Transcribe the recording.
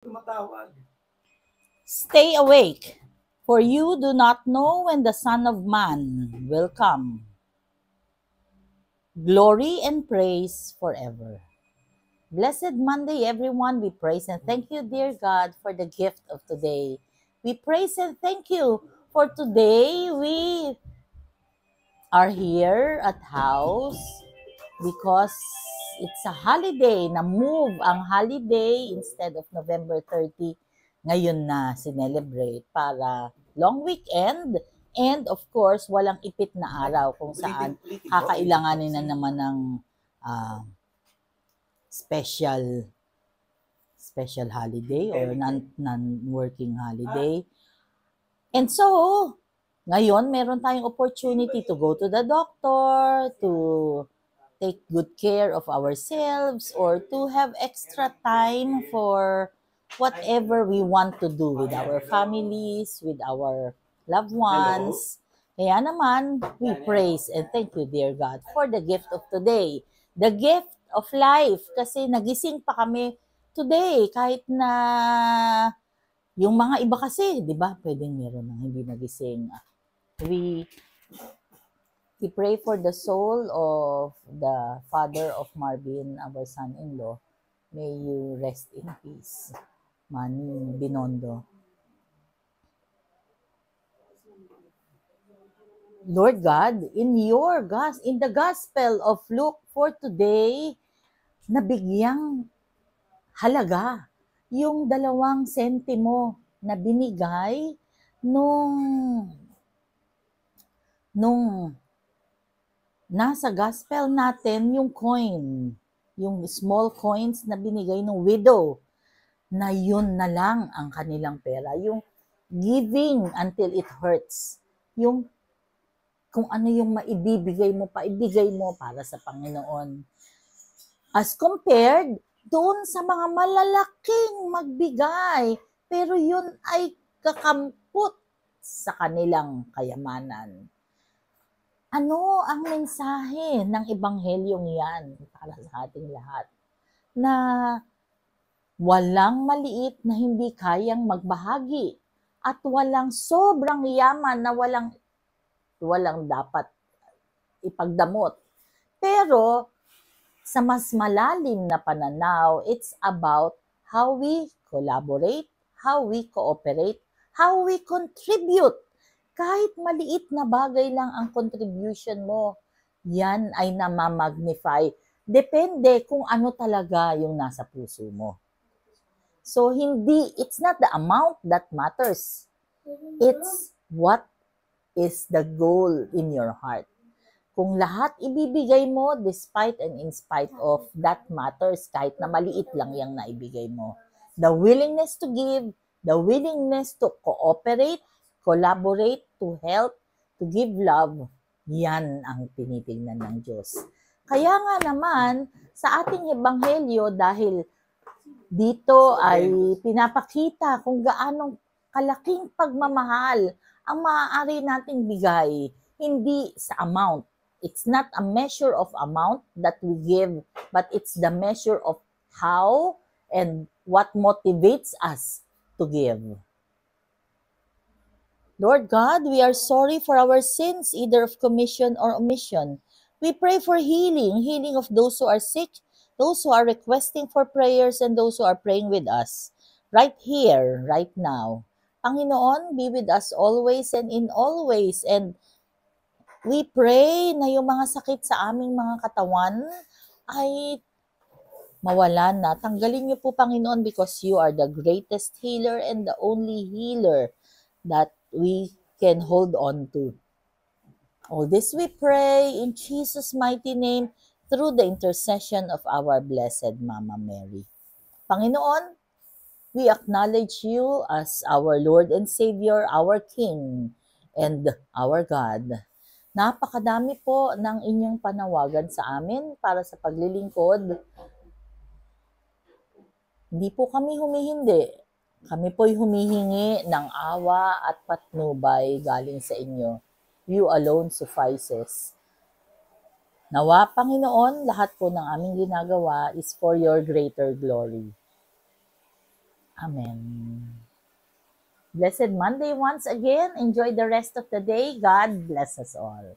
tumatawag. Stay awake, for you do not know when the Son of Man will come. Glory and praise forever. Blessed Monday, everyone. We praise and thank you, dear God, for the gift of today. We praise and thank you for today. We are here at house because it's a holiday. Na-move ang holiday instead of November 30. Ngayon na sinelebrate para long weekend and of course, walang ipit na araw kung saan kakailanganin na naman ng uh, special holiday or non-working holiday. And so, ngayon meron tayong opportunity to go to the doctor, to take good care of ourselves, or to have extra time for whatever we want to do with our families, with our loved ones. Kaya naman, we praise and thank you, dear God, for the gift of today. The gift of life. Kasi nagising pa kami today, kahit na yung mga iba kasi, di ba, pwedeng meron nang hindi nagising. We pray for the soul of the father of Marvin, our son-in-law. May you rest in peace. Manny Binondo. Lord God, in the Gospel of Luke for today, nabigyang halaga yung 2 sentimo na binigay nung nasa gospel natin yung coin, yung small coins na binigay ng widow, na yun na lang ang kanilang pera. Yung giving until it hurts. Yung kung ano yung maibibigay mo, paibigay mo para sa Panginoon. As compared doon sa mga malalaking magbigay, pero yun ay kakampot sa kanilang kayamanan. Ano ang mensahe ng ebanghelyong yan para sa ating lahat? Na walang maliit na hindi kayang magbahagi at walang sobrang yaman na walang dapat ipagdamot. Pero sa mas malalim na pananaw, it's about how we collaborate, how we cooperate, how we contribute. Kahit maliit na bagay lang ang contribution mo, yan ay namamagnify. Depende kung ano talaga yung nasa puso mo. So, it's not the amount that matters. It's what is the goal in your heart. Kung lahat ibibigay mo despite and in spite of, that matters kahit na maliit lang yung naibigay mo. The willingness to give, the willingness to cooperate, collaborate, to help, to give love, yan ang tinitingnan ng Diyos. Kaya nga naman, sa ating ebanghelyo, dahil dito ay pinapakita kung gaano kalaking pagmamahal ang maaari nating bigay, hindi sa amount. It's not a measure of amount that we give, but it's the measure of how and what motivates us to give. Lord God, we are sorry for our sins, either of commission or omission. We pray for healing of those who are sick, those who are requesting for prayers, and those who are praying with us, right here, right now. Panginoon, be with us always and in all ways, and we pray na yung mga sakit sa aming mga katawan ay mawalan na. Tanggalin niyo po, Panginoon, because you are the greatest healer and the only healer that we can hold on to. All this we pray in Jesus' mighty name through the intercession of our Blessed Mama Mary. Panginoon, we acknowledge you as our Lord and Savior, our King, and our God. Napakadami po ng inyong panawagan sa amin para sa paglilingkod. Hindi po kami humihindi. Kami po'y humihingi ng awa at patnubay galing sa inyo. You alone suffices. Nawa, Panginoon, lahat po ng aming ginagawa is for your greater glory. Amen. Blessed Monday once again. Enjoy the rest of the day. God bless us all.